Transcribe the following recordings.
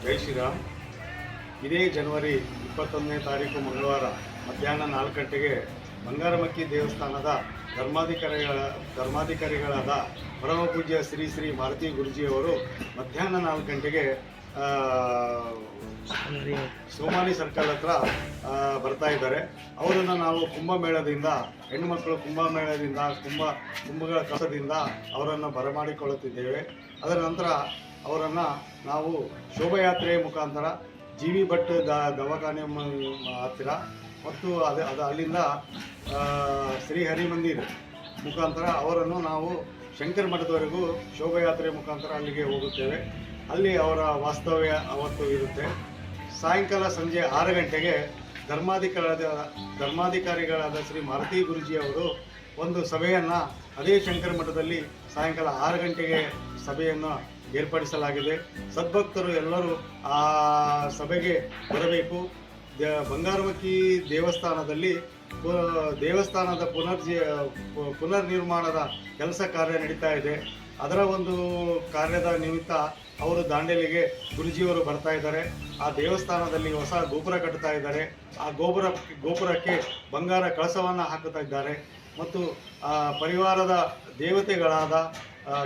ಜೈ ಶ್ರೀರಾಮ್. ಇದೇ ಜನವರಿ 21ನೇ ತಾರೀಕು ಮಂಗಳವಾರ ಮಧ್ಯಾಹ್ನ 4 ಗಂಟೆಗೆ ಬಂಗಾರಮಕ್ಕಿ ದೇವಸ್ಥಾನದ ಧರ್ಮಾಧಿಕಾರಿಗಳಾದ ಪರಮ ಪೂಜ್ಯ ಶ್ರೀ ಶ್ರೀ ಮಾರುತಿ ಗುರುಜಿಯವರು ಮಧ್ಯಾಹ್ನ 4 ಗಂಟೆಗೆ ಸೋಮಾನಿ ಸರ್ಕಲ್ ಹತ್ರ ಬರ್ತಾ ಇದ್ದಾರೆ. ಅವರನ್ನು ನಾವು ಕುಂಭಮೇಳದಿಂದ, ಹೆಣ್ಣುಮಕ್ಕಳು ಕುಂಭಮೇಳದಿಂದ, ಕುಂಭಗಳ ಕಸದಿಂದ ಅವರನ್ನು ಬರಮಾಡಿಕೊಳ್ಳುತ್ತಿದ್ದೇವೆ. ಅದರ ನಂತರ ಅವರನ್ನು ನಾವು ಶೋಭಾಯಾತ್ರೆಯ ಮುಖಾಂತರ ಜಿ.ವಿ. ಭಟ್ ದವಾಖಾನೆ ಹತ್ತಿರ ಮತ್ತು ಅಲ್ಲಿಂದ ಶ್ರೀ ಹರಿ ಮಂದಿರ ಮುಖಾಂತರ ಅವರನ್ನು ನಾವು ಶಂಕರ ಮಠದವರೆಗೂ ಶೋಭಾಯಾತ್ರೆ ಮುಖಾಂತರ ಅಲ್ಲಿಗೆ ಹೋಗುತ್ತೇವೆ. ಅಲ್ಲಿ ಅವರ ವಾಸ್ತವ್ಯ ಅವತ್ತು ಇರುತ್ತೆ. ಸಾಯಂಕಾಲ ಸಂಜೆ 6 ಗಂಟೆಗೆ ಧರ್ಮಾಧಿಕಾರಿಗಳಾದ ಶ್ರೀ ಮಾರುತಿ ಗುರುಜಿಯವರು ಒಂದು ಸಭೆಯನ್ನು ಅದೇ ಶಂಕರ ಮಠದಲ್ಲಿ ಸಾಯಂಕಾಲ 6 ಗಂಟೆಗೆ ಸಭೆಯನ್ನು ಏರ್ಪಡಿಸಲಾಗಿದೆ. ಸದ್ಭಕ್ತರು ಎಲ್ಲರೂ ಆ ಸಭೆಗೆ ಬರಬೇಕು. ಬಂಗಾರಮಕ್ಕಿ ದೇವಸ್ಥಾನದ ಪುನರ್ನಿರ್ಮಾಣದ ಕೆಲಸ ಕಾರ್ಯ ನಡೀತಾ ಇದೆ. ಅದರ ಒಂದು ಕಾರ್ಯದ ನಿಮಿತ್ತ ಅವರು ದಾಂಡೇಲಿಗೆ ಗುರುಜಿಯವರು ಬರ್ತಾ ಇದ್ದಾರೆ. ಆ ದೇವಸ್ಥಾನದಲ್ಲಿ ಹೊಸ ಗೋಪುರ ಕಟ್ಟುತ್ತಾ ಇದ್ದಾರೆ. ಆ ಗೋಪುರಕ್ಕೆ ಬಂಗಾರ ಕಳಸವನ್ನು ಹಾಕುತ್ತಾ ಇದ್ದಾರೆ. ಮತ್ತು ಪರಿವಾರದ ದೇವತೆಗಳಾದ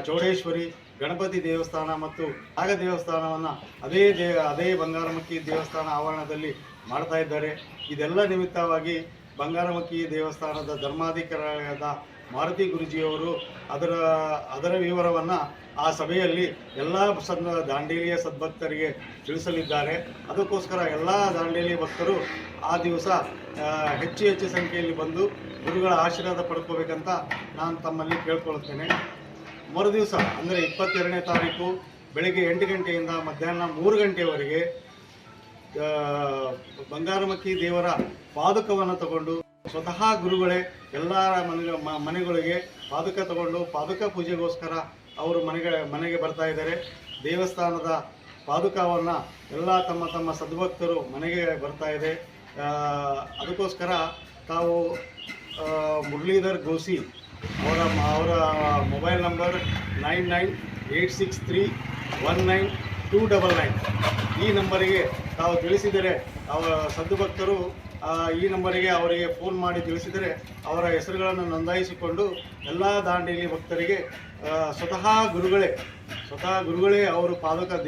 ಚೌಡೇಶ್ವರಿ, ಗಣಪತಿ ದೇವಸ್ಥಾನ ಮತ್ತು ನಾಗ ದೇವಸ್ಥಾನವನ್ನು ಅದೇ ಬಂಗಾರಮಕ್ಕಿ ದೇವಸ್ಥಾನ ಆವರಣದಲ್ಲಿ ಮಾಡ್ತಾ ಇದ್ದಾರೆ. ಇದೆಲ್ಲ ನಿಮಿತ್ತವಾಗಿ ಬಂಗಾರಮಕ್ಕಿ ದೇವಸ್ಥಾನದ ಧರ್ಮಾಧಿಕಾರಿಯಾದ ಮಾರುತಿ ಗುರುಜಿಯವರು ಅದರ ವಿವರವನ್ನು ಆ ಸಭೆಯಲ್ಲಿ ಎಲ್ಲ ದಾಂಡೇಲಿಯ ಸದ್ಭಕ್ತರಿಗೆ ತಿಳಿಸಲಿದ್ದಾರೆ. ಅದಕ್ಕೋಸ್ಕರ ಎಲ್ಲ ದಾಂಡೇಲಿ ಭಕ್ತರು ಆ ದಿವಸ ಹೆಚ್ಚು ಸಂಖ್ಯೆಯಲ್ಲಿ ಬಂದು ಗುರುಗಳ ಆಶೀರ್ವಾದ ಪಡ್ಕೋಬೇಕಂತ ನಾನು ತಮ್ಮಲ್ಲಿ ಕೇಳ್ಕೊಳ್ತೇನೆ. ಮರುದಿವಸ ಅಂದರೆ 22ನೇ ತಾರೀಕು ಬೆಳಗ್ಗೆ 8 ಗಂಟೆಯಿಂದ ಮಧ್ಯಾಹ್ನ 3 ಗಂಟೆಯವರೆಗೆ ಬಂಗಾರಮಕ್ಕಿ ದೇವರ ಪಾದುಕವನ್ನು ತಗೊಂಡು ಸ್ವತಃ ಗುರುಗಳೇ ಎಲ್ಲರ ಮನೆಗಳಿಗೆ ಪಾದುಕ ತಗೊಂಡು ಪಾದುಕ ಪೂಜೆಗೋಸ್ಕರ ಅವರು ಮನೆಗೆ ಬರ್ತಾ ಇದ್ದಾರೆ. ದೇವಸ್ಥಾನದ ಪಾದುಕವನ್ನು ಎಲ್ಲ ತಮ್ಮ ಸದ್ಭಕ್ತರು ಮನೆಗೆ ಬರ್ತಾ ಇದೆ. ಅದಕ್ಕೋಸ್ಕರ ತಾವು ಮುರಳೀಧರ್ ಗೋಸಿ ಅವರ ಮೊಬೈಲ್ ನಂಬರ್ 9986319299 ಈ ನಂಬರಿಗೆ ತಾವು ತಿಳಿಸಿದರೆ ಸದ್ಭಕ್ತರು ಈ ನಂಬರಿಗೆ ಅವರಿಗೆ ಫೋನ್ ಮಾಡಿ ತಿಳಿಸಿದರೆ ಅವರ ಹೆಸರುಗಳನ್ನು ನೋಂದಾಯಿಸಿಕೊಂಡು ಎಲ್ಲ ದಾಂಡೇಲಿ ಭಕ್ತರಿಗೆ ಸ್ವತಃ ಗುರುಗಳೇ ಅವರು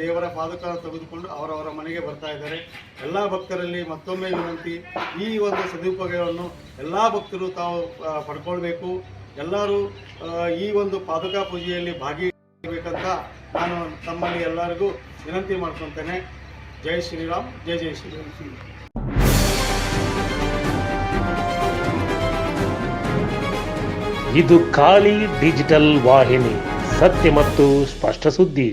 ದೇವರ ಪಾದುಕ ತೆಗೆದುಕೊಂಡು ಅವರವರ ಮನೆಗೆ ಬರ್ತಾ ಇದ್ದಾರೆ. ಎಲ್ಲ ಭಕ್ತರಲ್ಲಿ ಮತ್ತೊಮ್ಮೆ ವಿನಂತಿ, ಈ ಒಂದು ಸದುಪಯೋಗವನ್ನು ಎಲ್ಲ ಭಕ್ತರು ತಾವು ಪಡ್ಕೊಳ್ಬೇಕು. ಎಲ್ಲರೂ ಈ ಒಂದು ಪಾದುಕ ಪೂಜೆಯಲ್ಲಿ ಭಾಗಿಯಾಗಬೇಕಂತ ನಾನು ತಮ್ಮಲ್ಲಿ ಎಲ್ಲರಿಗೂ ವಿನಂತಿ ಮಾಡ್ಕೊತೇನೆ. ಜೈ ಶ್ರೀರಾಮ್. ಜೈ ಶ್ರೀರಾಮ್. ಇದು ಖಾಲಿ ಡಿಜಿಟಲ್ ವಾಹಿನಿ, ಸತ್ಯ ಮತ್ತು ಸ್ಪಷ್ಟ ಸುದ್ದಿ.